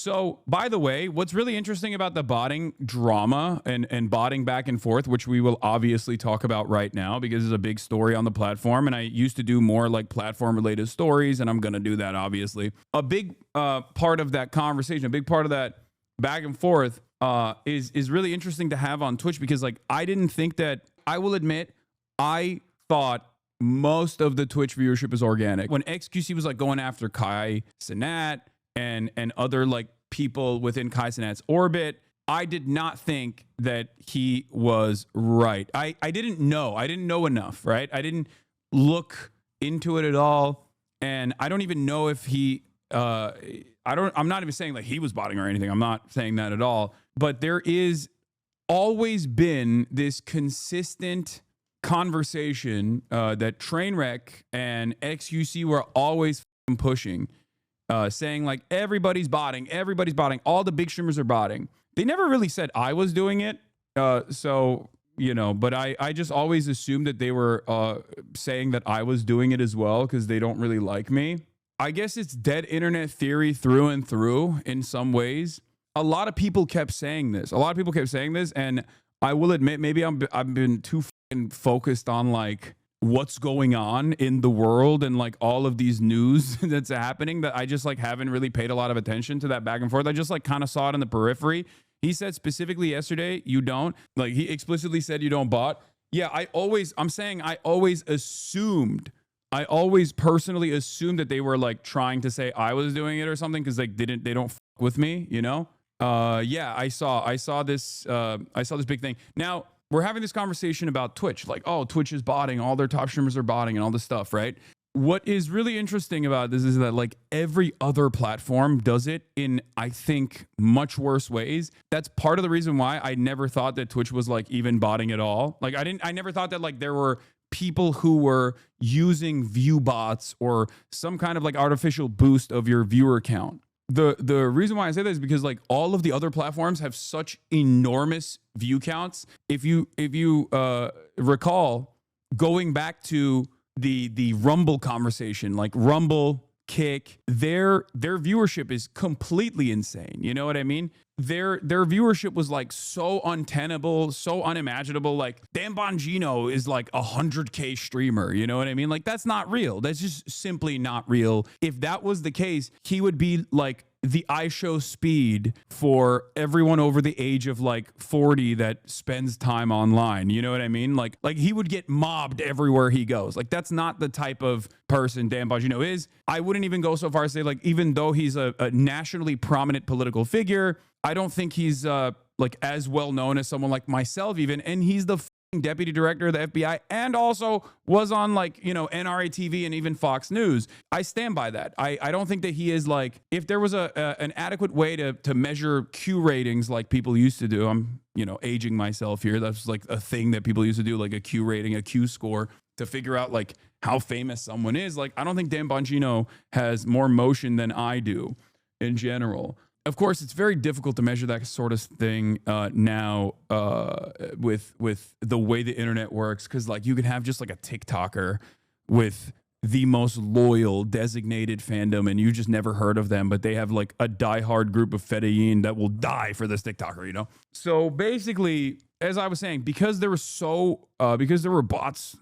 So, by the way, what's really interesting about the botting drama and botting back and forth, which we will obviously talk about right now because it's a big story on the platform. And I used to do more like platform related stories, and I'm going to do that, obviously. A big part of that conversation, a big part of that back and forth is really interesting to have on Twitch because, like, I didn't think that, I will admit, I thought most of the Twitch viewership is organic. When XQC was like going after Kai Cenat, and other like people within Kai Cenat's orbit, I did not think that he was right. I didn't know. I didn't know enough, right? I didn't look into it at all. And I don't even know if he I'm not even saying like he was botting or anything. I'm not saying that at all. But there is always been this consistent conversation that Trainwreck and XQC were always pushing. Saying like everybody's botting, all the big streamers are botting. They never really said I was doing it. So, you know, but I just always assumed that they were saying that I was doing it as well because they don't really like me. I guess it's dead internet theory through and through in some ways. A lot of people kept saying this. And I will admit, maybe I've been too focused on like what's going on in the world and like all of these news that's happening that I just like haven't really paid a lot of attention to that back and forth. I just like kind of saw it in the periphery. He said specifically yesterday, you don't. Like he explicitly said you don't bot. Yeah, I always personally assumed that they were like trying to say I was doing it or something because like they don't fuck with me, you know? Yeah, I saw this big thing. Now, we're having this conversation about Twitch, like, oh, Twitch is botting, all their top streamers are botting and all this stuff, right? What is really interesting about this is that like every other platform does it in, I think, much worse ways. That's part of the reason why I never thought that Twitch was like even botting at all. Like I never thought that like there were people who were using view bots or some kind of like artificial boost of your viewer count. The reason why I say that is because like all of the other platforms have such enormous view counts. If you recall going back to the Rumble conversation, like Rumble, Kick, their viewership is completely insane. You know what I mean? Their viewership was like so untenable, so unimaginable. Like Dan Bongino is like 100K streamer. You know what I mean? Like that's not real. That's just simply not real. If that was the case, he would be like the iShow speed for everyone over the age of like 40 that spends time online. You know what I mean? Like he would get mobbed everywhere he goes. Like that's not the type of person Dan Bongino is. I wouldn't even go so far as to say like, even though he's a nationally prominent political figure, I don't think he's like as well known as someone like myself even. And he's the deputy director of the FBI and also was on like, you know, NRA TV and even Fox News. I stand by that. I don't think that he is like, if there was an adequate way to measure Q ratings like people used to do, I'm, you know, aging myself here. That's like a thing that people used to do, like a Q rating, a Q score to figure out like how famous someone is. Like, I don't think Dan Bongino has more motion than I do in general. Of course, it's very difficult to measure that sort of thing now with the way the internet works, because like you can have just like a TikToker with the most loyal designated fandom and you just never heard of them, but they have like a diehard group of Fedayeen that will die for this TikToker, you know? So basically, as I was saying, because there were bots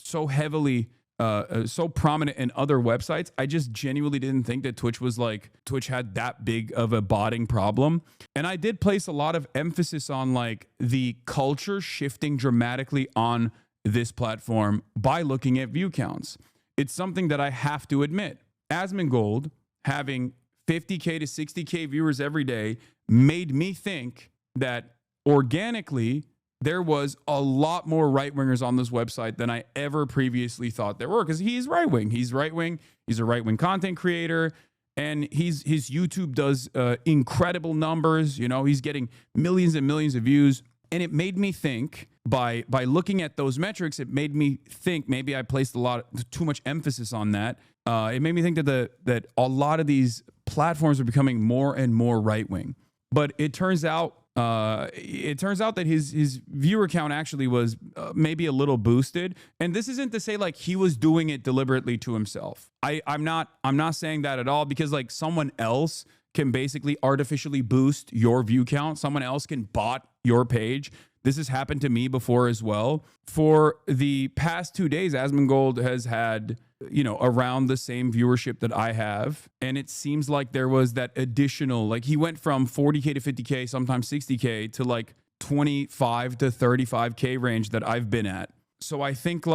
so heavily so prominent in other websites, I just genuinely didn't think that Twitch had that big of a botting problem. And I did place a lot of emphasis on like the culture shifting dramatically on this platform by looking at view counts. It's something that I have to admit. Asmongold having 50K to 60K viewers every day made me think that organically there was a lot more right-wingers on this website than I ever previously thought there were, because he's right-wing. He's right-wing. He's a right-wing content creator, and his YouTube does incredible numbers. You know, he's getting millions and millions of views, and it made me think, by looking at those metrics, it made me think maybe I placed too much emphasis on that. It made me think that a lot of these platforms are becoming more and more right-wing. But it turns out that his viewer count actually was maybe a little boosted. And this isn't to say like he was doing it deliberately to himself. I'm not saying that at all, because like someone else can basically artificially boost your view count. Someone else can bot your page. This has happened to me before as well. For the past 2 days, Asmongold has had, around the same viewership that I have. And it seems like there was that additional, like he went from 40K to 50K, sometimes 60K to like 25 to 35K range that I've been at. So I think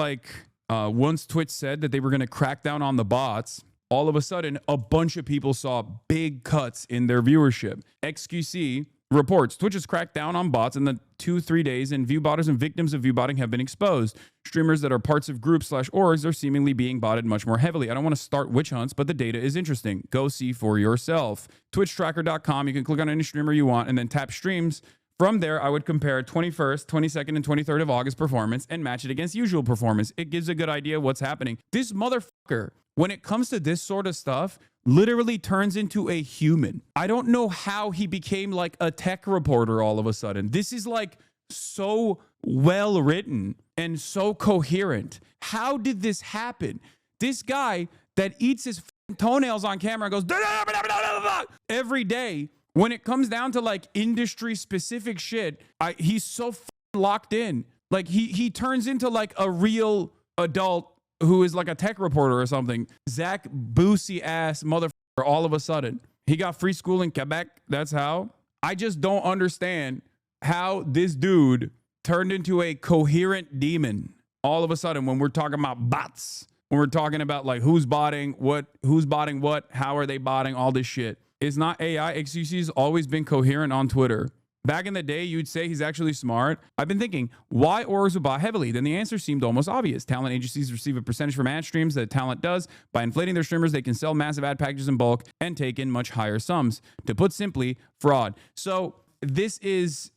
once Twitch said that they were going to crack down on the bots, all of a sudden, a bunch of people saw big cuts in their viewership. XQC reports Twitch has cracked down on bots in the 2-3 days, and viewbotters and victims of viewbotting have been exposed. Streamers that are parts of groups/orgs are seemingly being botted much more heavily. I don't want to start witch hunts, but the data is interesting. Go see for yourself. TwitchTracker.com. You can click on any streamer you want and then tap streams. From there, I would compare 21st, 22nd, and 23rd of August performance and match it against usual performance. It gives a good idea of what's happening. This motherfucker, when it comes to this sort of stuff, literally turns into a human. I don't know how he became like a tech reporter all of a sudden. This is like so well written and so coherent. How did this happen? This guy that eats his toenails on camera goes every day. When it comes down to like industry specific shit, he's so locked in. Like he turns into like a real adult who is like a tech reporter or something. Zach Boosie ass motherfucker all of a sudden. He got free school in Quebec. That's how. I just don't understand how this dude turned into a coherent demon all of a sudden when we're talking about bots. When we're talking about like who's botting what, how are they botting, all this shit. It's not AI. XQC's always been coherent on Twitter. Back in the day, you'd say he's actually smart. I've been thinking, why orgs would bot heavily? Then the answer seemed almost obvious. Talent agencies receive a percentage from ad streams that talent does. By inflating their streamers, they can sell massive ad packages in bulk and take in much higher sums. To put simply, fraud. So this is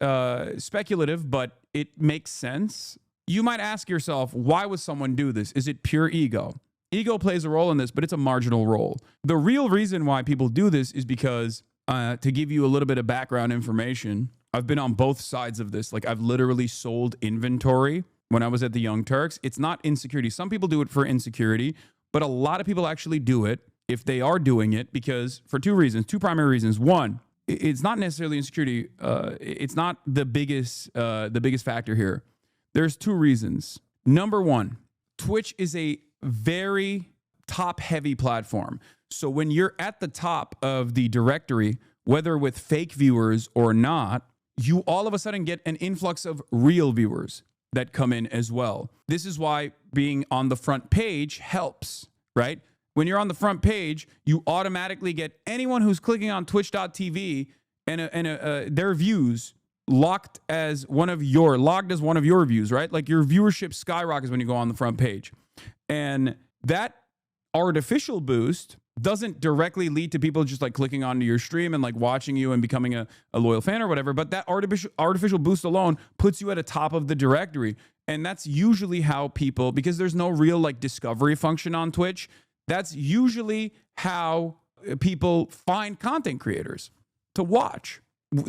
speculative, but it makes sense. You might ask yourself, why would someone do this? Is it pure ego? Ego plays a role in this, but it's a marginal role. The real reason why people do this is because, to give you a little bit of background information, I've been on both sides of this. Like I've literally sold inventory when I was at the Young Turks. It's not insecurity. Some people do it for insecurity, but a lot of people actually do it if they are doing it because for two primary reasons. One, it's not necessarily insecurity. It's not the biggest factor here. There's two reasons. Number one, Twitch is a very top heavy platform. So when you're at the top of the directory, whether with fake viewers or not, you all of a sudden get an influx of real viewers that come in as well. This is why being on the front page helps, right? When you're on the front page, you automatically get anyone who's clicking on twitch.tv and their views logged as one of your views, right? Like your viewership skyrockets when you go on the front page. And that artificial boost doesn't directly lead to people just like clicking onto your stream and like watching you and becoming a loyal fan or whatever. But that artificial boost alone puts you at the top of the directory. And that's usually how people, because there's no real like discovery function on Twitch, that's usually how people find content creators to watch.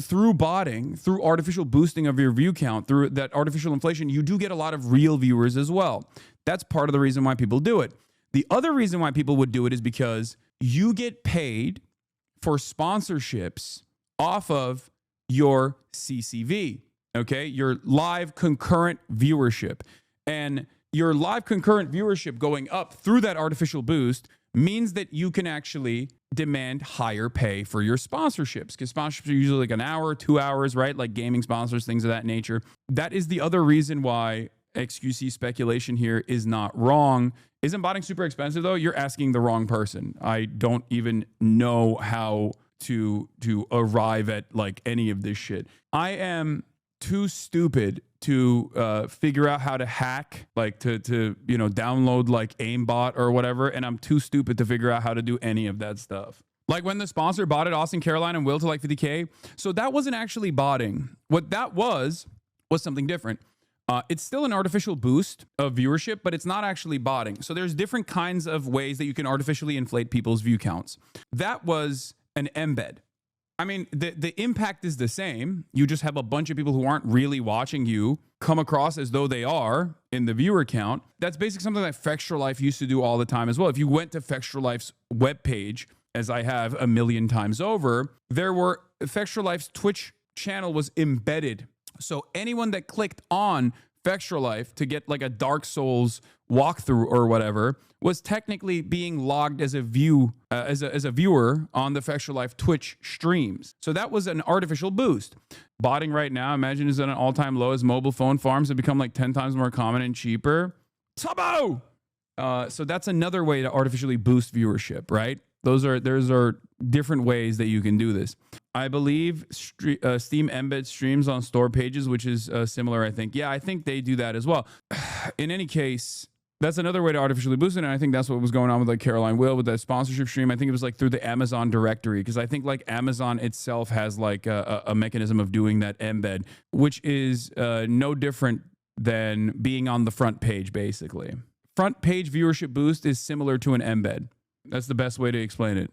Through botting, through artificial boosting of your view count, through that artificial inflation, you do get a lot of real viewers as well. That's part of the reason why people do it. The other reason why people would do it is because you get paid for sponsorships off of your CCV, okay? Your live concurrent viewership. And your live concurrent viewership going up through that artificial boost means that you can actually demand higher pay for your sponsorships, because sponsorships are usually like an hour, 2 hours, right? Like gaming sponsors, things of that nature. That is the other reason why XQC speculation here is not wrong. Isn't botting super expensive though? You're asking the wrong person. I don't even know how to arrive at like any of this shit. I am too stupid to figure out how to hack, like to download like aimbot or whatever, and I'm too stupid to figure out how to do any of that stuff. Like when the sponsor botted Austin, Caroline, and Will to like 50K, so that wasn't actually botting. What that was something different. It's still an artificial boost of viewership, but it's not actually botting. So there's different kinds of ways that you can artificially inflate people's view counts. That was an embed. I mean, the impact is the same. You just have a bunch of people who aren't really watching you come across as though they are in the viewer count. That's basically something that Fextra Life used to do all the time as well. If you went to Fextra Life's webpage as I have a million times over, Fextra Life's Twitch channel was embedded. So anyone that clicked on Fextra Life to get like a Dark Souls walkthrough or whatever was technically being logged as a viewer on the Fextra Life Twitch streams. So that was an artificial boost. Botting right now, imagine, is at an all-time low as mobile phone farms have become like 10 times more common and cheaper. Tabo! So that's another way to artificially boost viewership, right? Those are different ways that you can do this. I believe Steam embeds streams on store pages, which is similar, I think. Yeah, I think they do that as well. In any case, that's another way to artificially boost it, and I think that's what was going on with like Caroline Will with that sponsorship stream. I think it was like through the Amazon directory, because I think like Amazon itself has like a mechanism of doing that embed, which is no different than being on the front page, basically. Front page viewership boost is similar to an embed. That's the best way to explain it.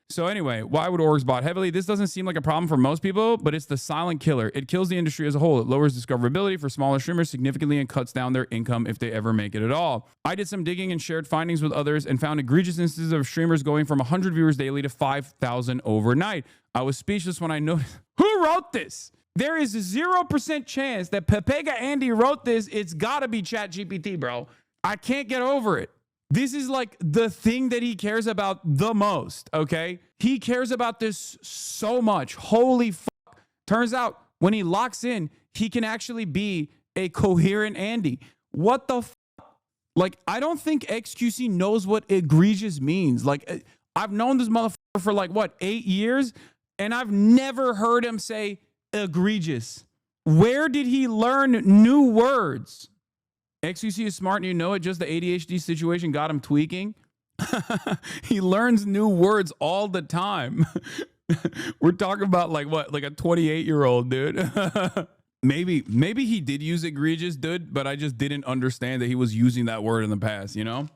So anyway, why would orgs bot heavily? This doesn't seem like a problem for most people, but it's the silent killer. It kills the industry as a whole. It lowers discoverability for smaller streamers significantly and cuts down their income if they ever make it at all. I did some digging and shared findings with others and found egregious instances of streamers going from 100 viewers daily to 5,000 overnight. I was speechless when I noticed. Who wrote this? There is a 0% chance that Pepega Andy wrote this. It's got to be ChatGPT, bro. I can't get over it. This is like the thing that he cares about the most, okay? He cares about this so much. Holy fuck. Turns out when he locks in, he can actually be a coherent Andy. What the fuck? Like, I don't think XQC knows what egregious means. Like, I've known this motherfucker for like, what, 8 years? And I've never heard him say egregious. Where did he learn new words? XQC is smart and you know it, just the ADHD situation got him tweaking. He learns new words all the time. We're talking about like what, like a 28-year-old dude. Maybe he did use egregious, dude, but I just didn't understand that he was using that word in the past, you know?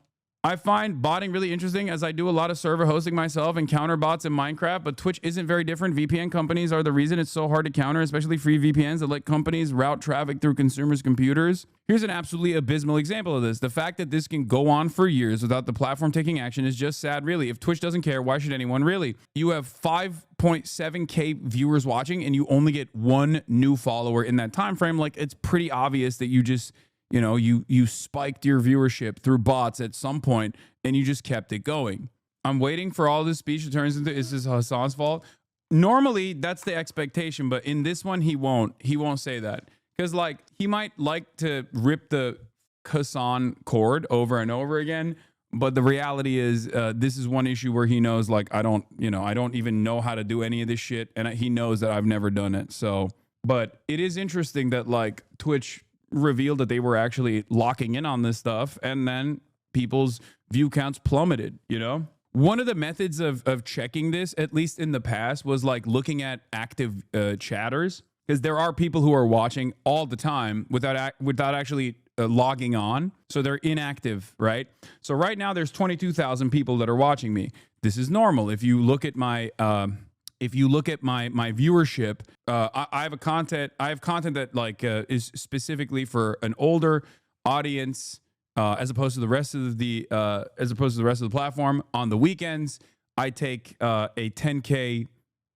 I find botting really interesting as I do a lot of server hosting myself and counter bots in Minecraft, but Twitch isn't very different. VPN companies are the reason it's so hard to counter, especially free VPNs that let companies route traffic through consumers' computers. Here's an absolutely abysmal example of this. The fact that this can go on for years without the platform taking action is just sad, really. If Twitch doesn't care, why should anyone really? You have 5.7K viewers watching and you only get one new follower in that time frame. Like, it's pretty obvious that you just... You know, you spiked your viewership through bots at some point and you just kept it going. I'm waiting for all this speech to turn into, is this Hasan's fault? Normally, that's the expectation, but in this one, he won't say that. Because, like, he might like to rip the Hasan cord over and over again, but the reality is this is one issue where he knows, like, I don't even know how to do any of this shit, and he knows that I've never done it. So, but it is interesting that, like, Twitch revealed that they were actually locking in on this stuff, and then people's view counts plummeted, you know? One of the methods of checking this, at least in the past, was like looking at active chatters, because there are people who are watching all the time without actually logging on. So they're inactive, right? So right now there's 22,000 people that are watching me. This is normal. If you look at my my viewership, I have content that like is specifically for an older audience, as opposed to the rest of the platform. On the weekends, I take a 10K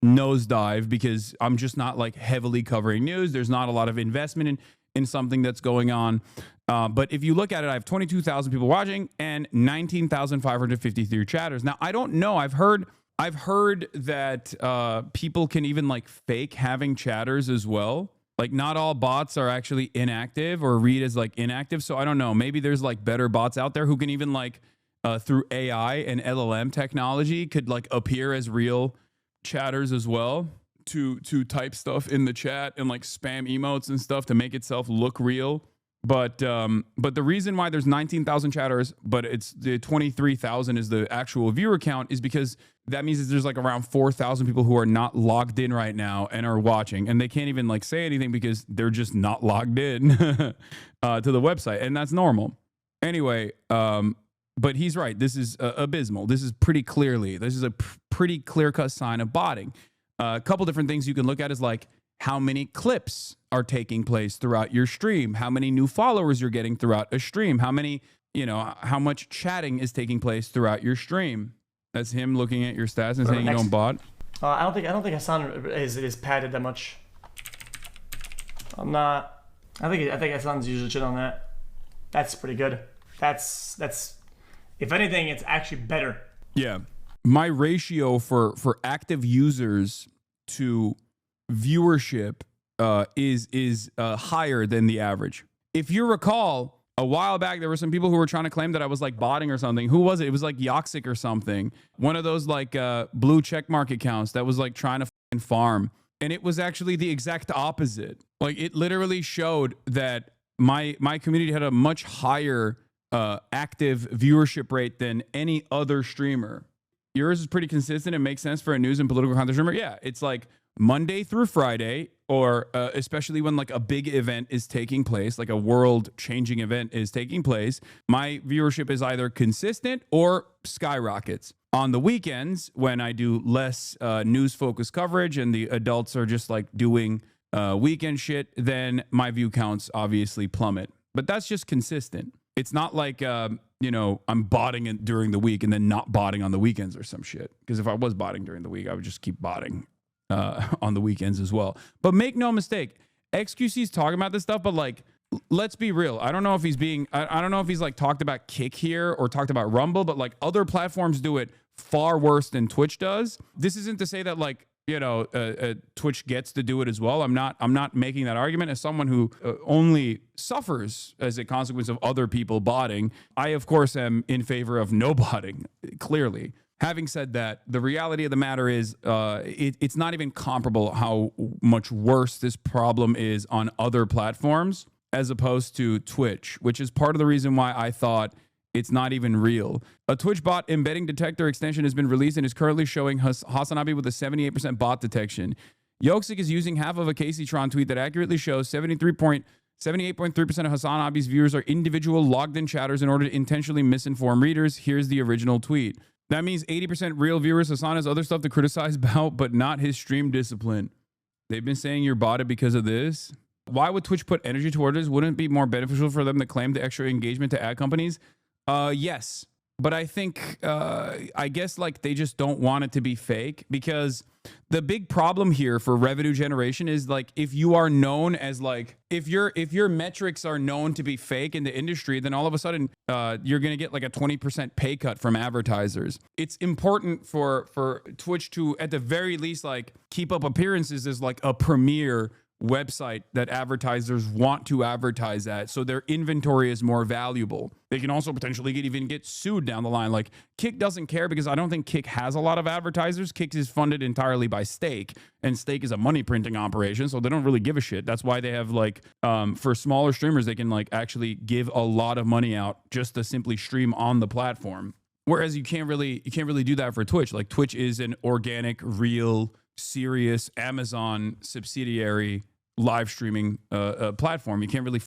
nosedive because I'm just not like heavily covering news. There's not a lot of investment in something that's going on. But if you look at it, I have 22,000 people watching and 19,553 chatters. Now, I don't know. I've heard that people can even like fake having chatters as well. Like, not all bots are actually inactive or read as like inactive. So I don't know. Maybe there's like better bots out there who can even like through AI and LLM technology could like appear as real chatters as well to type stuff in the chat and like spam emotes and stuff to make itself look real. But the reason why there's 19,000 chatters, but it's the 23,000 is the actual viewer count, is because that means that there's like around 4,000 people who are not logged in right now and are watching, and they can't even like say anything because they're just not logged in to the website, and that's normal. Anyway, but he's right. This is abysmal. This is pretty a pretty clear-cut sign of botting. A couple different things you can look at is like how many clips are taking place throughout your stream, how many new followers you're getting throughout a stream, how much chatting is taking place throughout your stream. That's him looking at your stats and saying you Next. don't bot. I don't think Hasan is padded that much. I'm not. I think Hasan's usually shit on that. That's pretty good. That's. If anything, it's actually better. Yeah. My ratio for active users to viewership is higher than the average. If you recall, a while back there were some people who were trying to claim that I was like botting or something. Who was it? It was like Yoxic or something. One of those like blue checkmark accounts that was like trying to farm. And it was actually the exact opposite. Like it literally showed that my community had a much higher active viewership rate than any other streamer. Yours is pretty consistent. It makes sense for a news and political content streamer. Yeah, it's like Monday through Friday, or especially when like a big event is taking place, like a world-changing event is taking place, my viewership is either consistent or skyrockets. On the weekends, when I do less news-focused coverage and the adults are just like doing weekend shit, then my view counts obviously plummet. But that's just consistent. It's not like, you know, I'm botting it during the week and then not botting on the weekends or some shit. Because if I was botting during the week, I would just keep botting on the weekends as well. But make no mistake, XQC's talking about this stuff, but like, let's be real. I don't know if he's being, I don't know if he's like talked about Kick here or talked about Rumble, but like other platforms do it far worse than Twitch does. This isn't to say that like, you know, Twitch gets to do it as well. I'm not making that argument. As someone who only suffers as a consequence of other people botting, I of course am in favor of no botting, clearly. Having said that, the reality of the matter is it's not even comparable how much worse this problem is on other platforms as opposed to Twitch, which is part of the reason why I thought it's not even real. A Twitch bot embedding detector extension has been released and is currently showing HasanAbi with a 78% bot detection. Yoxic is using half of a Caseytron tweet that accurately shows 78.3% of HasanAbi's viewers are individual logged-in chatters in order to intentionally misinform readers. Here's the original tweet. That means 80% real viewers. Hasan has other stuff to criticize about, but not his stream discipline. They've been saying you're botted because of this. Why would Twitch put energy towards this? Wouldn't it be more beneficial for them to claim the extra engagement to ad companies? Yes, but I think, I guess like they just don't want it to be fake, because the big problem here for revenue generation is like, if you are known as like, if your metrics are known to be fake in the industry, then all of a sudden, you're going to get like a 20% pay cut from advertisers. It's important for Twitch to, at the very least, like keep up appearances as like a premier website that advertisers want to advertise at, so their inventory is more valuable. They can also potentially even get sued down the line. Like Kick doesn't care, because I don't think Kick has a lot of advertisers. Kick is funded entirely by Stake, and Stake is a money printing operation, so they don't really give a shit. That's why they have like for smaller streamers, they can like actually give a lot of money out just to simply stream on the platform. Whereas you can't really do that for Twitch. Like Twitch is an organic, real, serious Amazon subsidiary live streaming platform. You can't really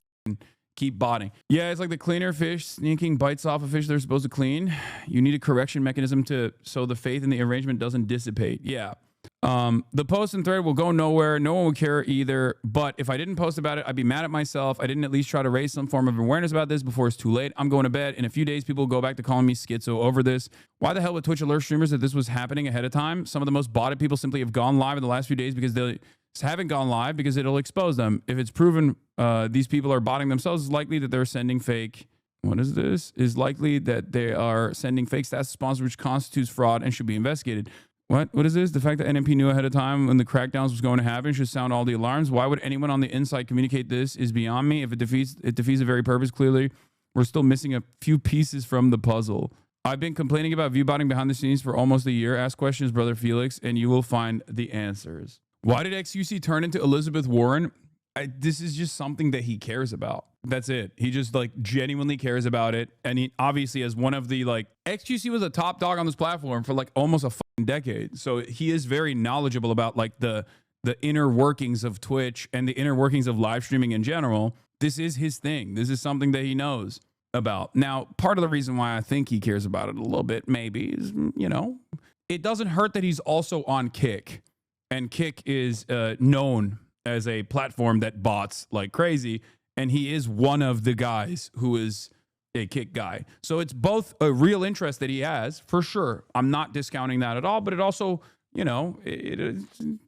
keep botting. Yeah, it's like the cleaner fish sneaking bites off a fish they're supposed to clean. You need a correction mechanism so the faith in the arrangement doesn't dissipate. Yeah. The post and thread will go nowhere. No one will care either. But if I didn't post about it, I'd be mad at myself. I didn't at least try to raise some form of awareness about this before it's too late. I'm going to bed. In a few days, people will go back to calling me schizo over this. Why the hell would Twitch alert streamers that this was happening ahead of time? Some of the most botted people simply have gone live in the last few days because they haven't gone live, because it'll expose them. If it's proven these people are botting themselves, it's likely that they're sending fake. What is this? Is likely that they are sending fake stats to sponsors, which constitutes fraud and should be investigated. What is this? The fact that NMP knew ahead of time when the crackdowns was going to happen should sound all the alarms. Why would anyone on the inside communicate this is beyond me. If it defeats the very purpose, clearly we're still missing a few pieces from the puzzle. I've been complaining about viewbotting behind the scenes for almost a year. Ask questions, brother Felix, and you will find the answers. Why did XQC turn into Elizabeth Warren? This is just something that he cares about. That's it. He just like genuinely cares about it. And he obviously, as one of the like, XQC was a top dog on this platform for like almost a fucking decade. So he is very knowledgeable about like the inner workings of Twitch and the inner workings of live streaming in general. This is his thing. This is something that he knows about. Now, part of the reason why I think he cares about it a little bit maybe is, you know, it doesn't hurt that he's also on Kick. And Kick is known as a platform that bots like crazy. And he is one of the guys who is a kick guy. So it's both a real interest that he has, for sure. I'm not discounting that at all, but it also, you know, it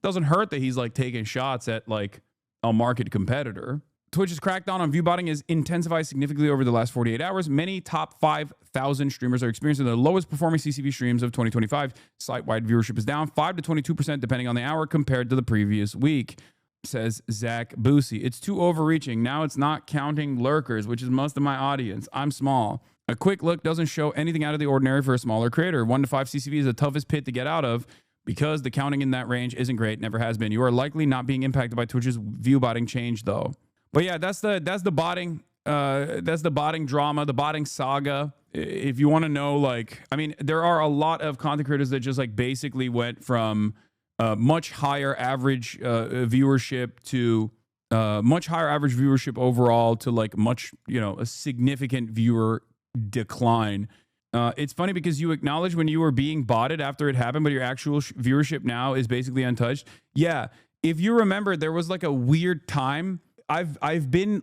doesn't hurt that he's like taking shots at like a market competitor. Twitch's crackdown on view botting is intensified significantly over the last 48 hours. Many top 5,000 streamers are experiencing the lowest performing CCV streams of 2025. Site-wide viewership is down 5 to 22% depending on the hour compared to the previous week, says Zach Boosie. It's too overreaching. Now it's not counting lurkers, which is most of my audience. I'm small. A quick look doesn't show anything out of the ordinary for a smaller creator. 1 to 5 CCV is the toughest pit to get out of because the counting in that range isn't great, never has been. You are likely not being impacted by Twitch's view botting change though. But yeah, that's the botting drama, the botting saga. If you want to know, like, I mean, there are a lot of content creators that just like basically went from much higher average viewership to much higher average viewership overall to like much, you know, a significant viewer decline. It's funny because you acknowledge when you were being botted after it happened, but your actual viewership now is basically untouched. Yeah, if you remember, there was like a weird time. I've been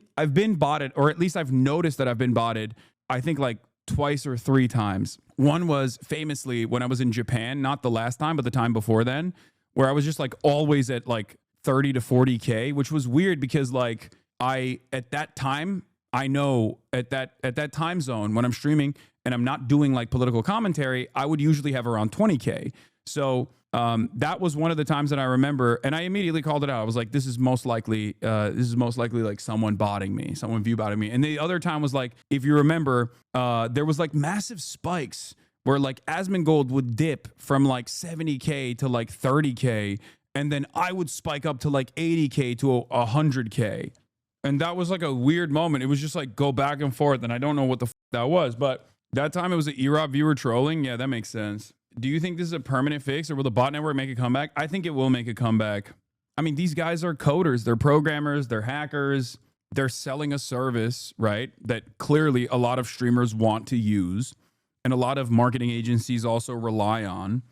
botted, or at least I've noticed that I've been botted, I think like twice or 3 times. One was famously when I was in Japan, not the last time, but the time before then, where I was just like always at like 30 to 40K, which was weird because like at that time, I know at that time zone when I'm streaming and I'm not doing like political commentary, I would usually have around 20K. So that was one of the times that I remember, and I immediately called it out. I was like, this is most likely like someone botting me, someone view botting me. And the other time was like, if you remember, there was like massive spikes where like Asmongold would dip from like 70K to like 30K, and then I would spike up to like 80K to 100K. And that was like a weird moment. It was just like go back and forth, and I don't know what the that was, but that time it was an EROP viewer trolling. Yeah, that makes sense. Do you think this is a permanent fix, or will the bot network make a comeback? I think it will make a comeback. I mean, these guys are coders, they're programmers, they're hackers, they're selling a service, right? That clearly a lot of streamers want to use, and a lot of marketing agencies also rely on.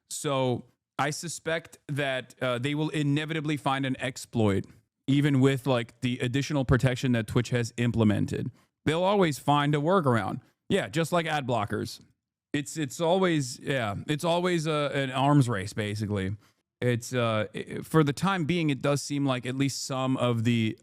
So I suspect that they will inevitably find an exploit, even with like the additional protection that Twitch has implemented. They'll always find a workaround. Yeah, just like ad blockers. It's always an arms race, basically. It's for the time being, it does seem like at least some of the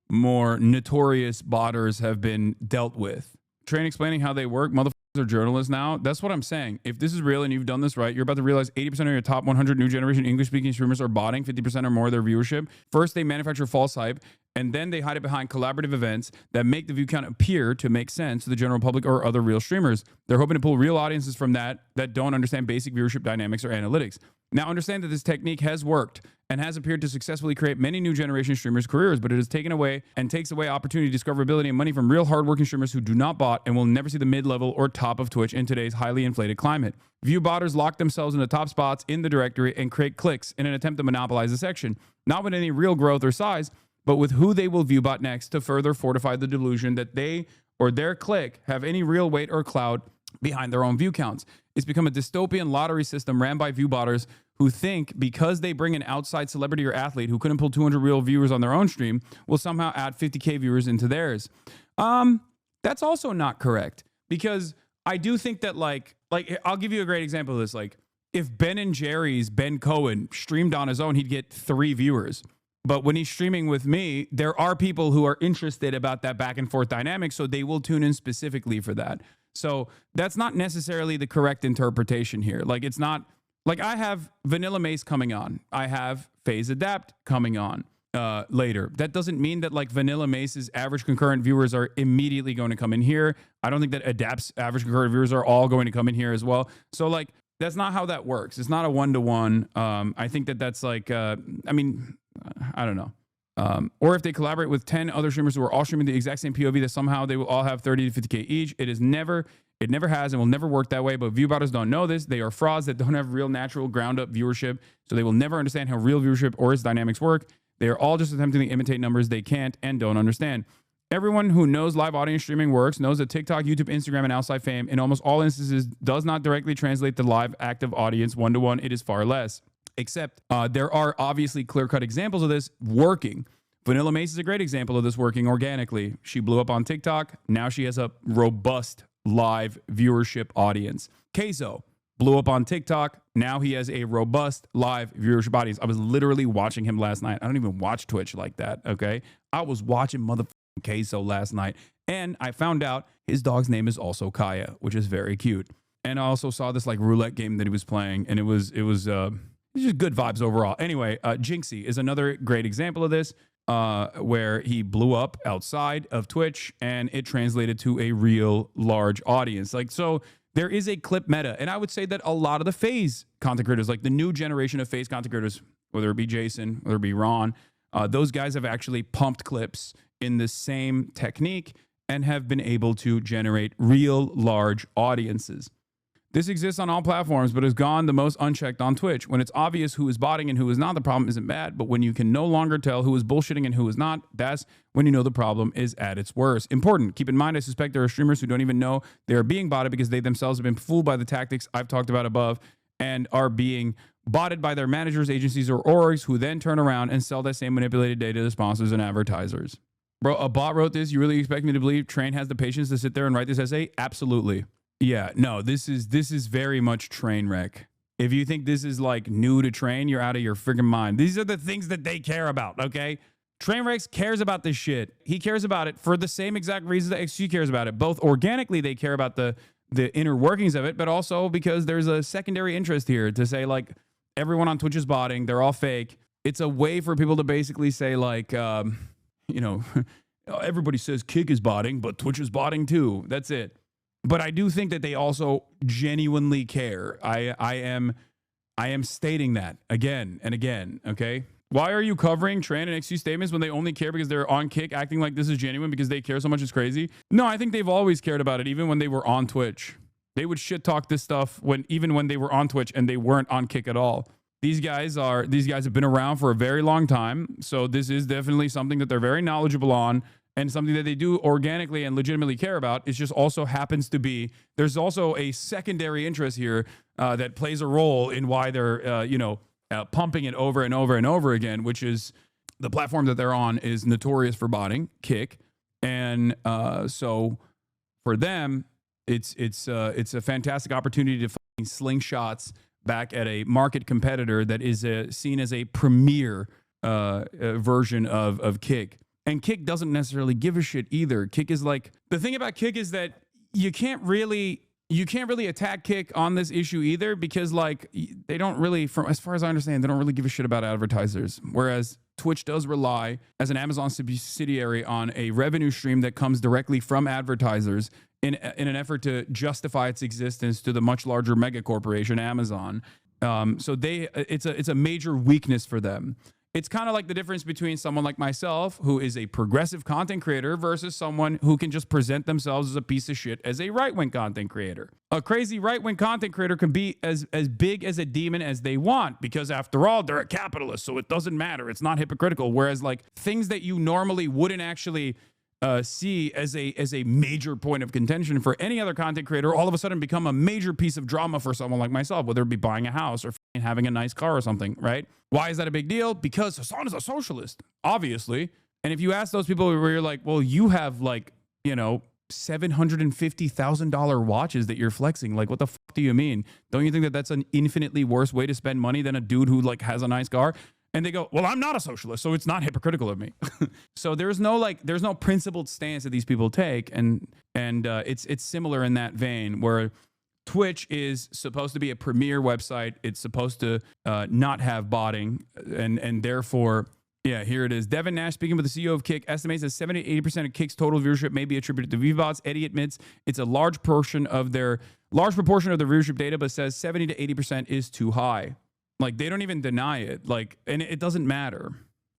more notorious botters have been dealt with. Train explaining how they work. Motherfuckers are journalists now. That's what I'm saying. If this is real and you've done this right, you're about to realize 80% of your top 100 new generation English-speaking streamers are botting 50% or more of their viewership. First, they manufacture false hype, and then they hide it behind collaborative events that make the view count appear to make sense to the general public or other real streamers. They're hoping to pull real audiences from that don't understand basic viewership dynamics or analytics. Now, understand that this technique has worked and has appeared to successfully create many new generation streamers' careers, but it has taken away and takes away opportunity, discoverability, and money from real hardworking streamers who do not bot and will never see the mid-level or top of Twitch in today's highly inflated climate. View botters lock themselves in the top spots in the directory and create clicks in an attempt to monopolize the section, not with any real growth or size, but with who they will view bot next to further fortify the delusion that they or their clique have any real weight or clout behind their own view counts. It's become a dystopian lottery system ran by view botters who think because they bring an outside celebrity or athlete who couldn't pull 200 real viewers on their own stream will somehow add 50K viewers into theirs. That's also not correct, because I do think that like I'll give you a great example of this. Like if Ben & Jerry's Ben Cohen streamed on his own, he'd get 3 viewers. But when he's streaming with me, there are people who are interested about that back and forth dynamic, so they will tune in specifically for that. So that's not necessarily the correct interpretation here. Like it's not like I have Vanilla Mace coming on. I have Phase Adapt coming on later. That doesn't mean that like Vanilla Mace's average concurrent viewers are immediately going to come in here. I don't think that Adapt's average concurrent viewers are all going to come in here as well. So like that's not how that works. It's not a one-to-one. I think that that's like, I don't know. Or if they collaborate with 10 other streamers who are all streaming the exact same POV, that somehow they will all have 30 to 50K each. It never has and will never work that way. But view botters don't know this. They are frauds that don't have real natural ground up viewership. So they will never understand how real viewership or its dynamics work. They are all just attempting to imitate numbers they can't and don't understand. Everyone who knows live audience streaming works knows that TikTok, YouTube, Instagram, and outside fame in almost all instances does not directly translate the live active audience one-to-one. It is far less. Except there are obviously clear-cut examples of this working. Vanilla Mace is a great example of this working organically. She blew up on TikTok. Now she has a robust live viewership audience. Queso blew up on TikTok. Now he has a robust live viewership audience. I was literally watching him last night. I don't even watch Twitch like that, okay? I was watching motherfucking Queso last night, and I found out his dog's name is also Kaya, which is very cute. And I also saw this like roulette game that he was playing, and it was just good vibes overall. Anyway, Jinxie is another great example of this, where he blew up outside of Twitch, and it translated to a real large audience. Like, so there is a clip meta, and I would say that a lot of the FaZe content creators, like the new generation of FaZe content creators, whether it be Jason, whether it be Ron, those guys have actually pumped clips in the same technique and have been able to generate real large audiences. This exists on all platforms, but has gone the most unchecked on Twitch. When it's obvious who is botting and who is not, the problem isn't bad. But when you can no longer tell who is bullshitting and who is not, that's when you know the problem is at its worst. Important. Keep in mind, I suspect there are streamers who don't even know they are being botted because they themselves have been fooled by the tactics I've talked about above and are being botted by their managers, agencies, or orgs who then turn around and sell that same manipulated data to sponsors and advertisers. Bro, a bot wrote this. You really expect me to believe Train has the patience to sit there and write this essay? Absolutely. Yeah, no, this is very much train wreck. If you think this is like new to Train, you're out of your freaking mind. These are the things that they care about, okay? Trainwreck cares about this shit. He cares about it for the same exact reasons that XG cares about it. Both organically, they care about the inner workings of it, but also because there's a secondary interest here to say like everyone on Twitch is botting. They're all fake. It's a way for people to basically say like, you know, everybody says Kick is botting, but Twitch is botting too. That's it. But I do think that they also genuinely care. I am stating that again and again, okay? Why are you covering Tran and XG statements when they only care because they're on Kick, acting like this is genuine because they care so much it's crazy? No, I think they've always cared about it, even when they were on Twitch. They would shit talk this stuff even when they were on Twitch and they weren't on Kick at all. These guys have been around for a very long time, so this is definitely something that they're very knowledgeable on. And something that they do organically and legitimately care about. It just also happens to be, there's also a secondary interest here that plays a role in why they're, pumping it over and over and over again, which is the platform that they're on is notorious for botting, Kick. And so for them, it's a fantastic opportunity to find slingshots back at a market competitor that is seen as a premier version of Kick. And Kick doesn't necessarily give a shit either. Kick is like, the thing about Kick is that you can't really attack Kick on this issue either because like they don't really, from as far as I understand, they don't really give a shit about advertisers. Whereas Twitch does rely as an Amazon subsidiary on a revenue stream that comes directly from advertisers in an effort to justify its existence to the much larger mega corporation Amazon. So it's a major weakness for them. It's kind of like the difference between someone like myself, who is a progressive content creator, versus someone who can just present themselves as a piece of shit as a right-wing content creator. A crazy right-wing content creator can be as big as a demon as they want, because after all, they're a capitalist, so it doesn't matter. It's not hypocritical. Whereas like things that you normally wouldn't actually see as a major point of contention for any other content creator, all of a sudden become a major piece of drama for someone like myself, whether it be buying a house or having a nice car or something, right? Why is that a big deal? Because Hasan is a socialist, obviously. And if you ask those people where you're like, well, you have like, you know, $750,000 watches that you're flexing. Like, what the fuck do you mean? Don't you think that that's an infinitely worse way to spend money than a dude who like has a nice car? And they go, well, I'm not a socialist, so it's not hypocritical of me. So there's no principled stance that these people take, and it's similar in that vein where Twitch is supposed to be a premier website. It's supposed to not have botting, and therefore, yeah, here it is. Devin Nash, speaking with the CEO of Kick, estimates that 70-80% of Kick's total viewership may be attributed to VBots. Eddie admits it's a large proportion of their viewership data, but says 70 to 80% is too high. Like, they don't even deny it. Like, and it doesn't matter.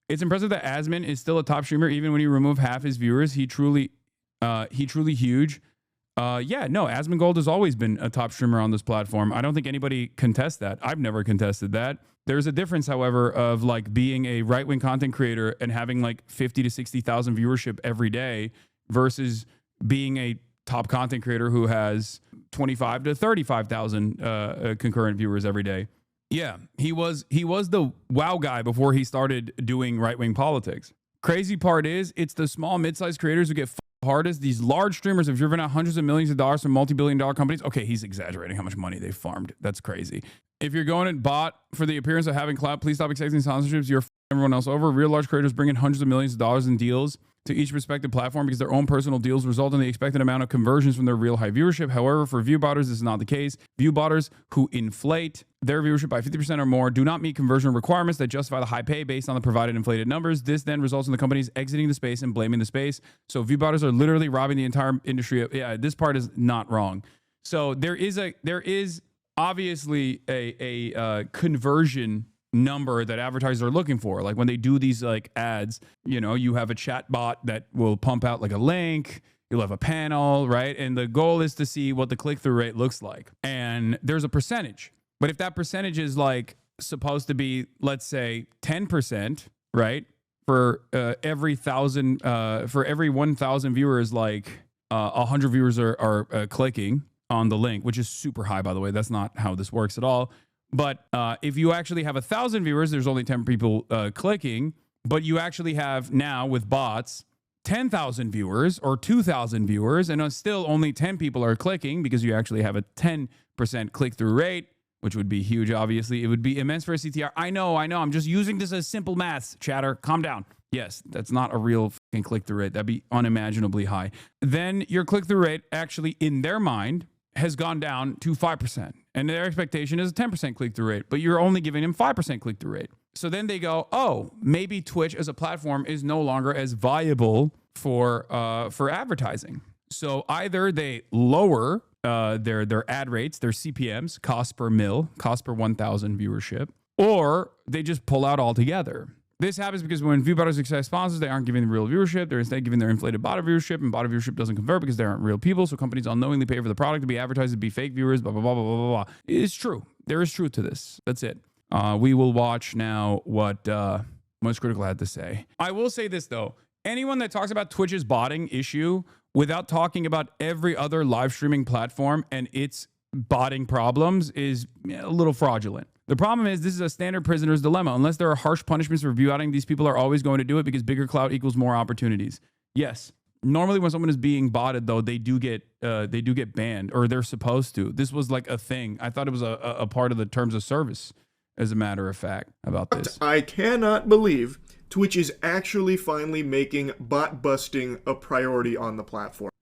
It's impressive that Asmin is still a top streamer even when you remove half his viewers. He truly huge. Yeah, no, Asmongold has always been a top streamer on this platform. I don't think anybody contests that. I've never contested that. There's a difference, however, of like being a right-wing content creator and having like 50 to 60,000 viewership every day versus being a top content creator who has 25 to 35,000 concurrent viewers every day. Yeah, he was the wow guy before he started doing right-wing politics. Crazy part is it's the small mid-sized creators who get hardest. These large streamers have driven out hundreds of millions of dollars from multi-billion-dollar companies. Okay, he's exaggerating how much money they farmed. That's crazy. If you're going and bought for the appearance of having clout, please stop accepting sponsorships. You're everyone else over. Real large creators bring in hundreds of millions of dollars in deals to each respective platform because their own personal deals result in the expected amount of conversions from their real high viewership. However, for view botters, this is not the case. View botters who inflate their viewership by 50% or more do not meet conversion requirements that justify the high pay based on the provided inflated numbers. This then results in the companies exiting the space and blaming the space. So view botters are literally robbing the entire industry. Yeah, this part is not wrong. So there is obviously a conversion number that advertisers are looking for. Like when they do these like ads, you know, you have a chat bot that will pump out like a link, you'll have a panel, right? And the goal is to see what the click-through rate looks like. And there's a percentage. But if that percentage is like supposed to be, let's say 10%, right? For every 1,000 viewers, like 100 viewers are clicking on the link, which is super high, by the way. That's not how this works at all. But if you actually have 1,000 viewers, there's only 10 people clicking. But you actually have now with bots 10,000 viewers or 2,000 viewers, and still only 10 people are clicking because you actually have a 10% click-through rate, which would be huge, obviously. It would be immense for a CTR. I know. I'm just using this as simple maths, chatter. Calm down. Yes, that's not a real fucking click-through rate. That'd be unimaginably high. Then your click-through rate actually, in their mind, has gone down to 5%. And their expectation is a 10% click-through rate, but you're only giving them 5% click-through rate. So then they go, oh, maybe Twitch as a platform is no longer as viable for advertising. So either they lower their ad rates, their CPMs, cost per 1,000 viewership, or they just pull out altogether. This happens because when view botters accept sponsors, they aren't giving the real viewership. They're instead giving their inflated bot viewership, and bot viewership doesn't convert because they aren't real people. So companies unknowingly pay for the product to be advertised to be fake viewers, blah, blah, blah, blah, blah, blah. It's true. There is truth to this. That's it. We will watch now what Most Critical had to say. I will say this, though. Anyone that talks about Twitch's botting issue without talking about every other live streaming platform and its botting problems is a little fraudulent. The problem is this is a standard prisoner's dilemma. Unless there are harsh punishments for view outing, these people are always going to do it because bigger clout equals more opportunities. Yes. Normally when someone is being botted, though, they do get banned, or they're supposed to. This was like a thing. I thought it was a part of the terms of service, as a matter of fact, about this. I cannot believe Twitch is actually finally making bot busting a priority on the platform.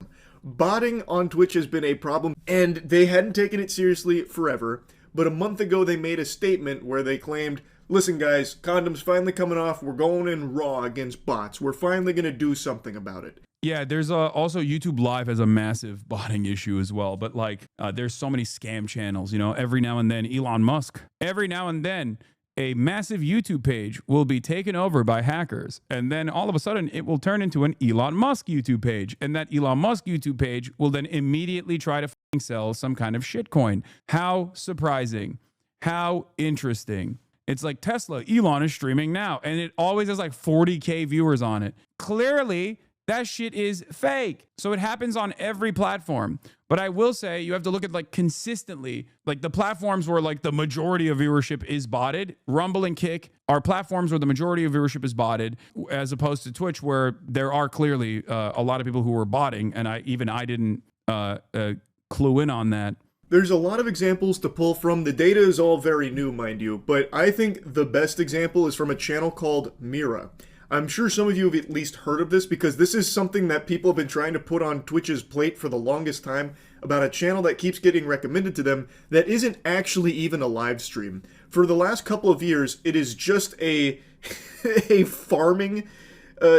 Botting on Twitch has been a problem, and they hadn't taken it seriously forever. But a month ago, they made a statement where they claimed, listen, guys, condoms finally coming off. We're going in raw against bots. We're finally going to do something about it. Yeah, there's also YouTube Live has a massive botting issue as well. But like, there's so many scam channels, you know, every now and then Elon Musk, every now and then a massive YouTube page will be taken over by hackers. And then all of a sudden it will turn into an Elon Musk YouTube page. And that Elon Musk YouTube page will then immediately try to sell some kind of shitcoin. How surprising. How interesting. It's like Tesla, Elon is streaming now. And it always has like 40K viewers on it. Clearly, that shit is fake. So it happens on every platform. But I will say you have to look at like consistently, like the platforms where like the majority of viewership is botted. Rumble and Kick are platforms where the majority of viewership is botted, as opposed to Twitch, where there are clearly a lot of people who were botting. And I didn't clue in on that. There's a lot of examples to pull from. The data is all very new, mind you. But I think the best example is from a channel called Mira. I'm sure some of you have at least heard of this because this is something that people have been trying to put on Twitch's plate for the longest time, about a channel that keeps getting recommended to them that isn't actually even a live stream. For the last couple of years, it is just a farming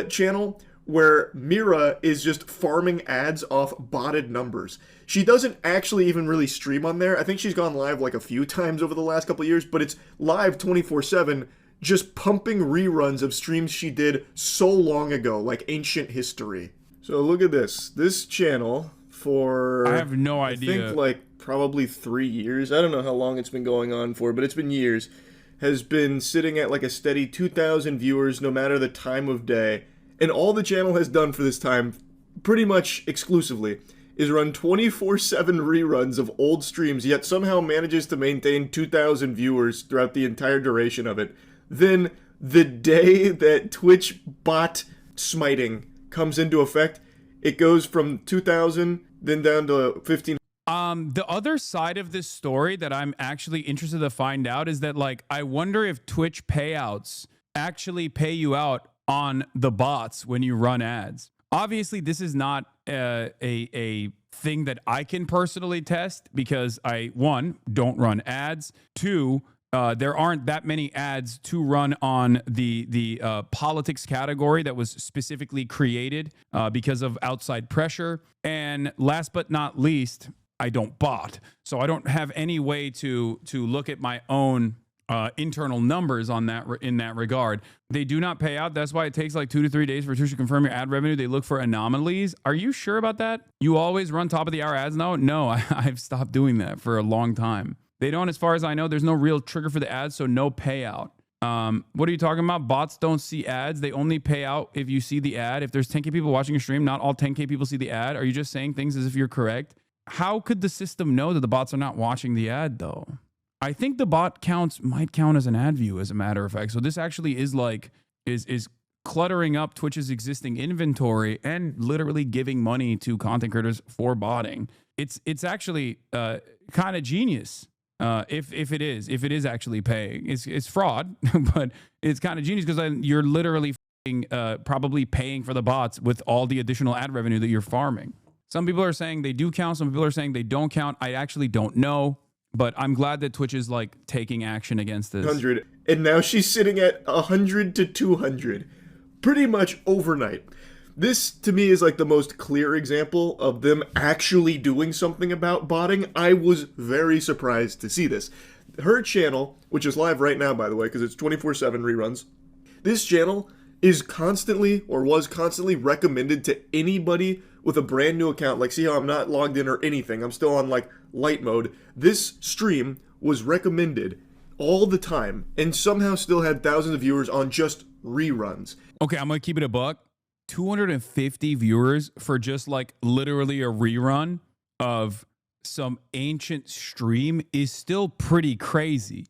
channel where Mira is just farming ads off botted numbers. She doesn't actually even really stream on there. I think she's gone live like a few times over the last couple of years, but it's live 24/7. Just pumping reruns of streams she did so long ago, like ancient history. So look at this. This channel for... I have no idea. I think like probably 3 years. I don't know how long it's been going on for, but it's been years. Has been sitting at like a steady 2,000 viewers no matter the time of day. And all the channel has done for this time, pretty much exclusively, is run 24/7 reruns of old streams, yet somehow manages to maintain 2,000 viewers throughout the entire duration of it. Then, the day that Twitch bot smiting comes into effect, it goes from 2,000 then down to 1,500. The other side of this story that I'm actually interested to find out is that, like, I wonder if Twitch payouts actually pay you out on the bots when you run ads. Obviously, this is not a thing that I can personally test because I, one, don't run ads. Two, there aren't that many ads to run on the politics category that was specifically created because of outside pressure. And last but not least, I don't bot, so I don't have any way to look at my own internal numbers on that in that regard. They do not pay out. That's why it takes like 2 to 3 days for Twitch to confirm your ad revenue. They look for anomalies. Are you sure about that? You always run top of the hour ads now? No, I've stopped doing that for a long time. They don't, as far as I know. There's no real trigger for the ads, so no payout. What are you talking about? Bots don't see ads. They only pay out if you see the ad. If there's 10K people watching your stream, not all 10K people see the ad. Are you just saying things as if you're correct? How could the system know that the bots are not watching the ad, though? I think the bot counts might count as an ad view, as a matter of fact. So this actually is like is cluttering up Twitch's existing inventory and literally giving money to content creators for botting. It's actually kind of genius. If it is actually paying, it's fraud, but it's kind of genius because you're literally probably paying for the bots with all the additional ad revenue that you're farming. Some people are saying they do count. Some people are saying they don't count. I actually don't know, but I'm glad that Twitch is like taking action against this. 100, and now she's sitting at 100 to 200, pretty much overnight. This, to me, is like the most clear example of them actually doing something about botting. I was very surprised to see this. Her channel, which is live right now, by the way, because it's 24/7 reruns, this channel is constantly, or was constantly, recommended to anybody with a brand new account. Like, see how I'm not logged in or anything. I'm still on, like, light mode. This stream was recommended all the time and somehow still had thousands of viewers on just reruns. Okay, I'm going to keep it a buck. 250 viewers for just like literally a rerun of some ancient stream is still pretty crazy.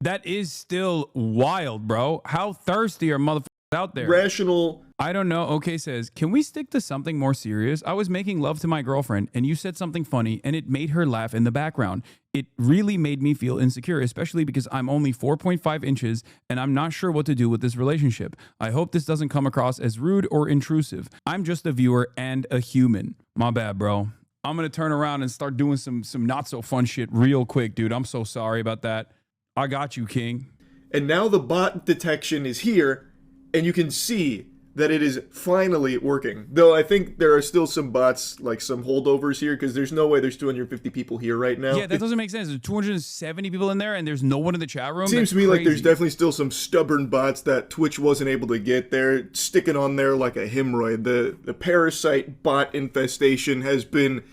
That is still wild, bro. How thirsty are motherfuckers out there? Rational. I don't know. Okay says, can we stick to something more serious? I was making love to my girlfriend and you said something funny and it made her laugh in the background. It really made me feel insecure, especially because I'm only 4.5 inches and I'm not sure what to do with this relationship. I hope this doesn't come across as rude or intrusive. I'm just a viewer and a human. My bad, bro. I'm going to turn around and start doing some not so fun shit real quick, dude. I'm so sorry about that. I got you, King. And now the bot detection is here and you can see that it is finally working. Though I think there are still some bots, like some holdovers here, because there's no way there's 250 people here right now. Yeah, that doesn't make sense. There's 270 people in there and there's no one in the chat room. It seems to me like there's definitely still some stubborn bots that Twitch wasn't able to get there, sticking on there like a hemorrhoid. The parasite bot infestation has been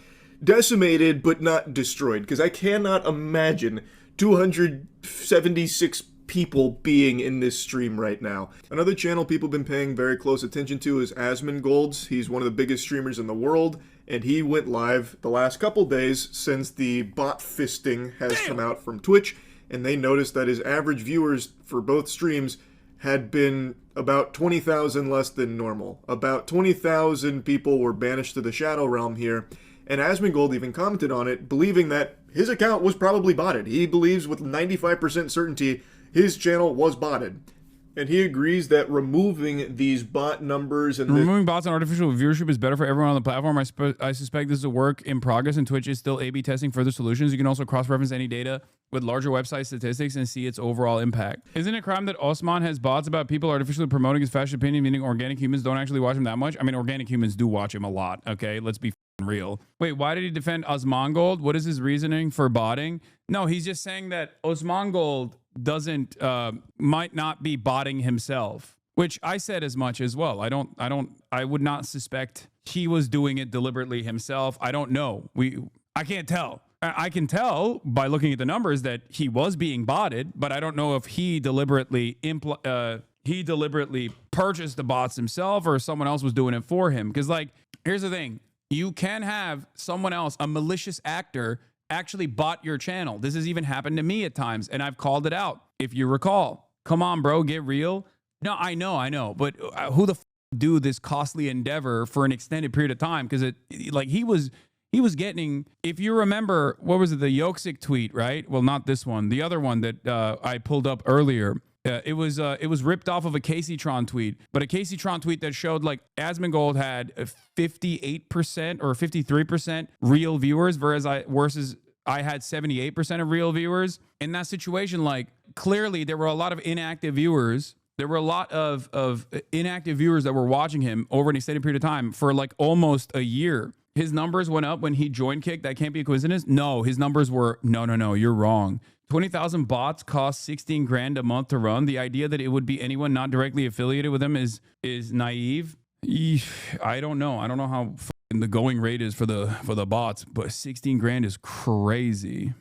decimated but not destroyed, because I cannot imagine 276 people being in this stream right now. Another channel people have been paying very close attention to is HasanAbi. He's one of the biggest streamers in the world, and he went live the last couple days since the bot fisting has come out from Twitch, and they noticed that his average viewers for both streams had been about 20,000 less than normal. About 20,000 people were banished to the Shadow Realm here, and HasanAbi even commented on it, believing that his account was probably botted. He believes with 95% certainty his channel was botted. And he agrees that removing these bot numbers and removing bots and artificial viewership is better for everyone on the platform. I suspect this is a work in progress, and Twitch is still A/B testing further solutions. You can also cross-reference any data with larger website statistics and see its overall impact. Isn't it a crime that Osman has bots about people artificially promoting his fashion opinion, meaning organic humans don't actually watch him that much? I mean, organic humans do watch him a lot, okay? Let's be real. Wait, why did he defend Osmongold? What is his reasoning for botting? No, he's just saying that Osmongold doesn't might not be botting himself, which I said as much as well. I would not suspect he was doing it deliberately himself. I don't know. I can't tell. I can tell by looking at the numbers that he was being botted, but I don't know if he deliberately purchased the bots himself or someone else was doing it for him. Because, like, here's the thing. You can have someone else, a malicious actor, actually bot your channel. This has even happened to me at times, and I've called it out, if you recall. Come on, bro, get real. No, I know, but who the f do this costly endeavor for an extended period of time, because he was getting, if you remember, what was it, the Yoksik tweet, right? Well, not this one, the other one that I pulled up earlier. It was ripped off of a Casey-tron tweet, but a Casey-tron tweet that showed like Asmongold had 58% or 53% real viewers, versus I had 78% of real viewers. In that situation, like, clearly there were a lot of inactive viewers. There were a lot of inactive viewers that were watching him over an extended period of time for like almost a year. His numbers went up when he joined Kick. That can't be a coincidence. No, his numbers were, no, you're wrong. 20,000 bots cost 16 grand a month to run. The idea that it would be anyone not directly affiliated with him is naive. I don't know. I don't know how the going rate is for the bots, but 16 grand is crazy.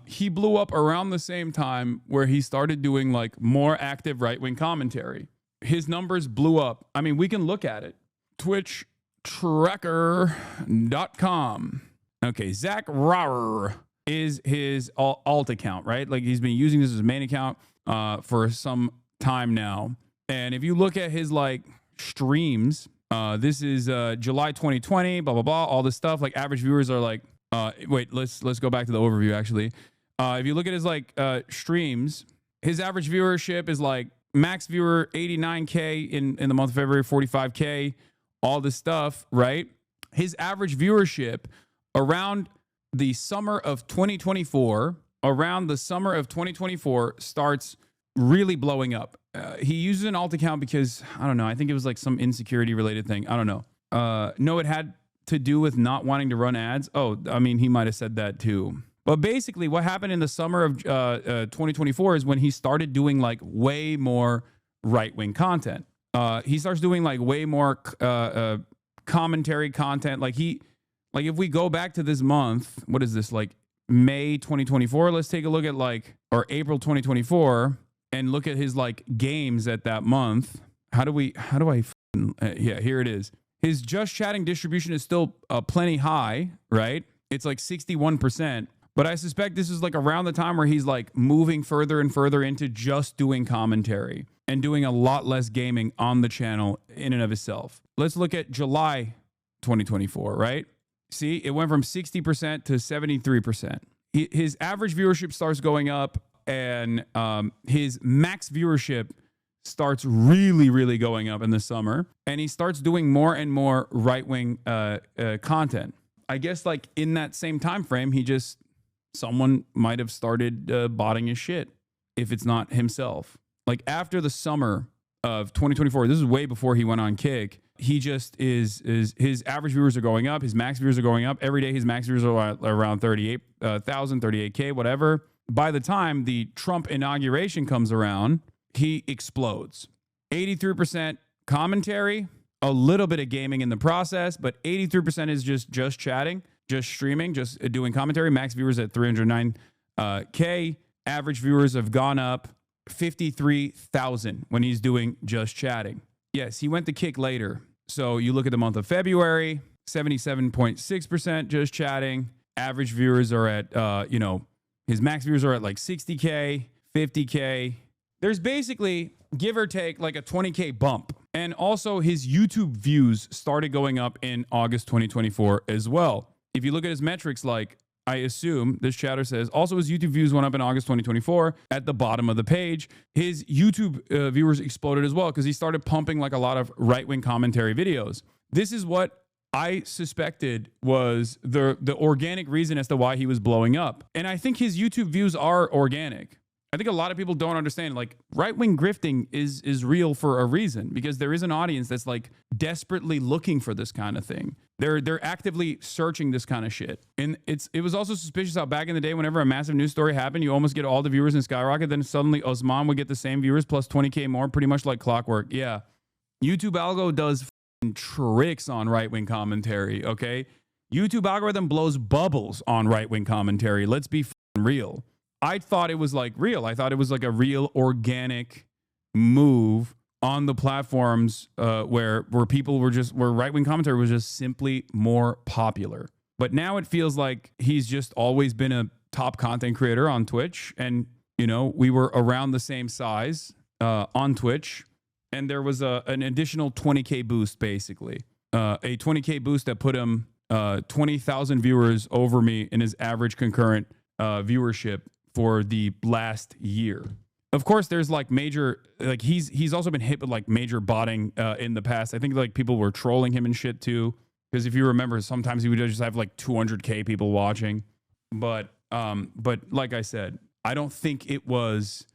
He blew up around the same time where he started doing like more active right-wing commentary. His numbers blew up. I mean, we can look at it. TwitchTracker.com. Okay, Zach Rauer is his alt account, right? Like, he's been using this as a main account for some time now. And if you look at his like streams, this is July 2020, blah, blah, blah, all this stuff. Like, average viewers are like, wait, let's go back to the overview, actually. If you look at his like streams, his average viewership is like max viewer 89K in the month of February, 45K, all this stuff, right? His average viewership around the summer of 2024, starts really blowing up. He uses an alt account because, I don't know, I think it was like some insecurity related thing. I don't know. No, it had to do with not wanting to run ads. Oh, I mean, he might have said that too. But basically what happened in the summer of 2024 is when he started doing like way more right-wing content. He starts doing like way more commentary content. Like if we go back to this month, what is this, like May 2024? Let's take a look at like, or April 2024, and look at his like games at that month. Yeah, here it is. His just chatting distribution is still plenty high, right? It's like 61%. But I suspect this is like around the time where he's like moving further and further into just doing commentary and doing a lot less gaming on the channel in and of itself. Let's look at July 2024, right? See, it went from 60% to 73%. His average viewership starts going up, and his max viewership starts really, really going up in the summer, and he starts doing more and more right-wing content. I guess like in that same time frame, someone might have started botting his shit, if it's not himself. Like after the summer of 2024, this is way before he went on Kick, he just is his average viewers are going up, his max viewers are going up. Every day his max viewers are around 38,000, 38K, whatever. By the time the Trump inauguration comes around, he explodes. 83% commentary, a little bit of gaming in the process, but 83% is just chatting, just streaming, just doing commentary. Max viewers at 309K. Average viewers have gone up 53,000 when he's doing just chatting. Yes, he went to Kick later. So you look at the month of February, 77.6% just chatting. Average viewers are at, his max viewers are at like 60K, 50K. There's basically, give or take, like a 20K bump. And also his YouTube views started going up in August 2024 as well. If you look at his metrics, like I assume this chatter says, also his YouTube views went up in August 2024 at the bottom of the page. His YouTube viewers exploded as well because he started pumping like a lot of right-wing commentary videos. This is what I suspected was the organic reason as to why he was blowing up. And I think his YouTube views are organic. I think a lot of people don't understand, like, right-wing grifting is real for a reason, because there is an audience that's like desperately looking for this kind of thing. They're actively searching this kind of shit. And it was also suspicious how back in the day, whenever a massive news story happened, you almost get all the viewers and skyrocket. Then suddenly Osman would get the same viewers plus 20K more, pretty much like clockwork. Yeah. YouTube algo does tricks on right-wing commentary, okay? YouTube algorithm blows bubbles on right-wing commentary. Let's be real. I thought it was like real. I thought it was like a real organic move on the platforms where people were where right-wing commentary was just simply more popular. But now it feels like he's just always been a top content creator on Twitch. And, we were around the same size on Twitch. and there was an additional 20K boost, basically. A 20K boost that put him 20,000 viewers over me in his average concurrent viewership for the last year. Of course, there's like major, like he's also been hit with like major botting in the past. I think like people were trolling him and shit too. Because if you remember, sometimes he would just have like 200K people watching. But like I said, I don't think it was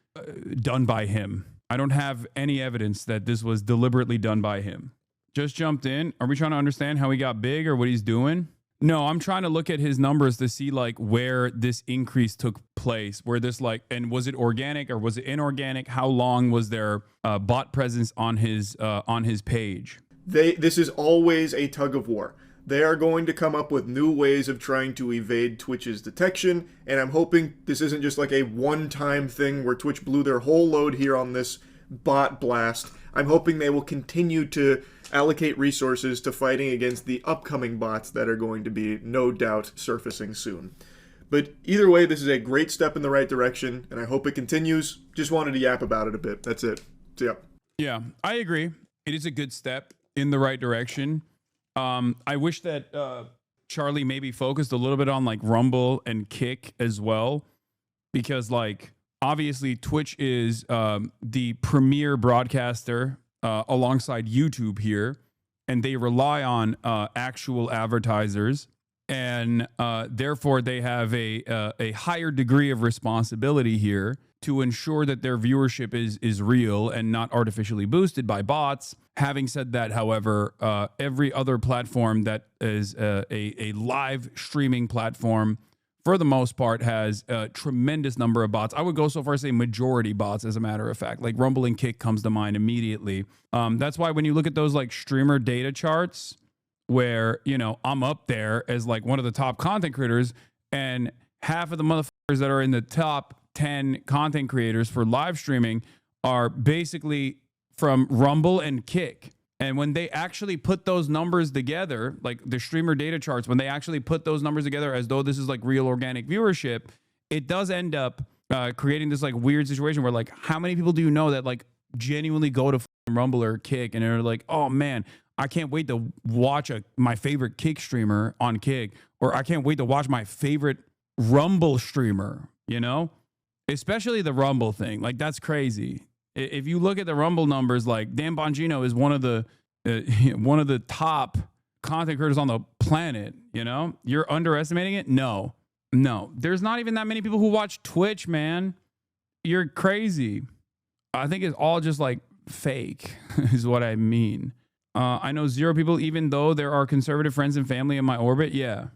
done by him. I don't have any evidence that this was deliberately done by him. Just jumped in. Are we trying to understand how he got big or what he's doing? No, I'm trying to look at his numbers to see like where this increase took place, where this like, and was it organic or was it inorganic? How long was their bot presence on his page? This is always a tug of war. They are going to come up with new ways of trying to evade Twitch's detection, and I'm hoping this isn't just like a one-time thing where Twitch blew their whole load here on this bot blast. I'm hoping they will continue to allocate resources to fighting against the upcoming bots that are going to be, no doubt, surfacing soon. But either way, this is a great step in the right direction, and I hope it continues. Just wanted to yap about it a bit. That's it. So, yeah. Yeah, I agree. It is a good step in the right direction. I wish that Charlie maybe focused a little bit on like Rumble and Kick as well, because like obviously Twitch is the premier broadcaster alongside YouTube here, and they rely on actual advertisers, and therefore they have a higher degree of responsibility here to ensure that their viewership is real and not artificially boosted by bots. Having said that, however, every other platform that is a live streaming platform, for the most part, has a tremendous number of bots. I would go so far as to say majority bots, as a matter of fact. Like Rumble and Kick comes to mind immediately. That's why when you look at those like streamer data charts, where, you know, I'm up there as like one of the top content creators, and half of the motherfuckers that are in the top 10 content creators for live streaming are basically from Rumble and Kick. And when they actually put those numbers together, like the streamer data charts, when they actually put those numbers together as though this is like real organic viewership, it does end up creating this like weird situation where like, how many people do you know that like genuinely go to Rumble or Kick and are like, oh man, I can't wait to watch my favorite Kick streamer on Kick, or I can't wait to watch my favorite Rumble streamer, you know? Especially the Rumble thing. Like, that's crazy. If you look at the Rumble numbers, like Dan Bongino is one of the top content creators on the planet, you know? You're underestimating it? No. There's not even that many people who watch Twitch, man. You're crazy. I think it's all just like fake is what I mean. I know 0 people, even though there are conservative friends and family in my orbit. Yeah.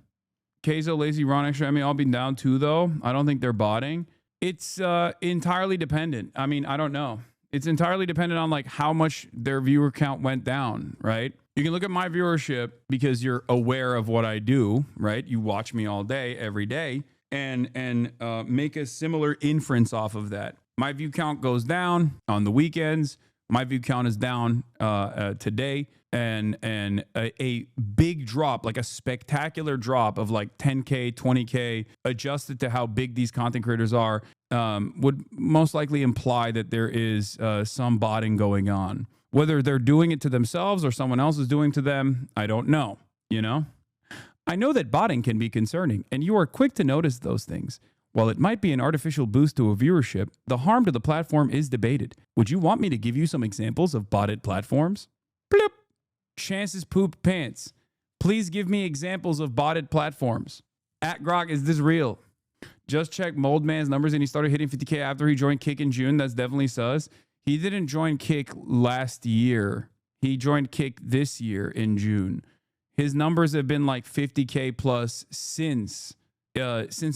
Keizo, Lazy, Ron, Extra, I'll be down too, though. I don't think they're botting. It's entirely dependent. I mean, I don't know. It's entirely dependent on like how much their viewer count went down, right? You can look at my viewership because you're aware of what I do, right? You watch me all day, every day, and make a similar inference off of that. My view count goes down on the weekends. My view count is down today, and a big drop, like a spectacular drop of like 10K, 20K, adjusted to how big these content creators are, would most likely imply that there is some botting going on. Whether they're doing it to themselves or someone else is doing to them, I don't know, you know? I know that botting can be concerning, and you are quick to notice those things. While it might be an artificial boost to a viewership, the harm to the platform is debated. Would you want me to give you some examples of botted platforms? Bloop. Chances poop pants. Please give me examples of botted platforms. At Grok, is this real? Just check Moldman's numbers and he started hitting 50K after he joined Kick in June. That's definitely sus. He didn't join Kick last year. He joined Kick this year in June. His numbers have been like 50K plus since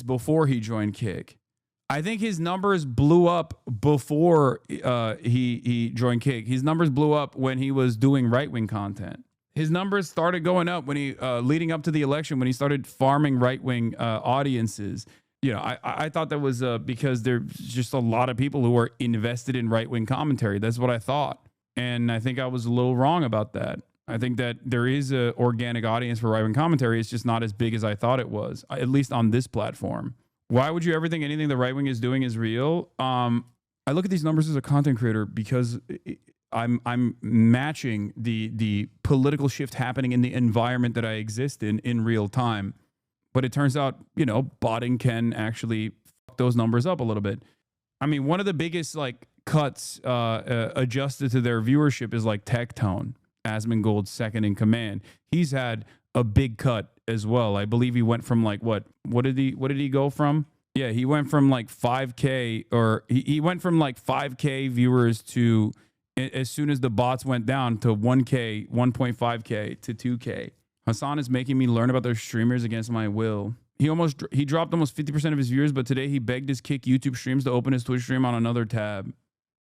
before he joined Kick. I think his numbers blew up before he joined Kick. His numbers blew up when he was doing right-wing content. His numbers started going up when he leading up to the election, when he started farming right-wing audiences. You know, I thought that was because there's just a lot of people who are invested in right-wing commentary. That's what I thought. And I think I was a little wrong about that. I think that there is an organic audience for right-wing commentary. It's just not as big as I thought it was, at least on this platform. Why would you ever think anything the right-wing is doing is real? I look at these numbers as a content creator because I'm matching the political shift happening in the environment that I exist in real time. But it turns out, botting can actually fuck those numbers up a little bit. I mean, one of the biggest like cuts adjusted to their viewership is like Tectone, Asmongold's second in command. He's had a big cut as well. I believe he went from like what did he go from? Yeah, he went from like 5K, or he went from like 5K viewers to, as soon as the bots went down, to 1K, 1.5K to 2K. Hasan is making me learn about their streamers against my will. He dropped almost 50% of his viewers, but today he begged his kick YouTube streams to open his Twitch stream on another tab.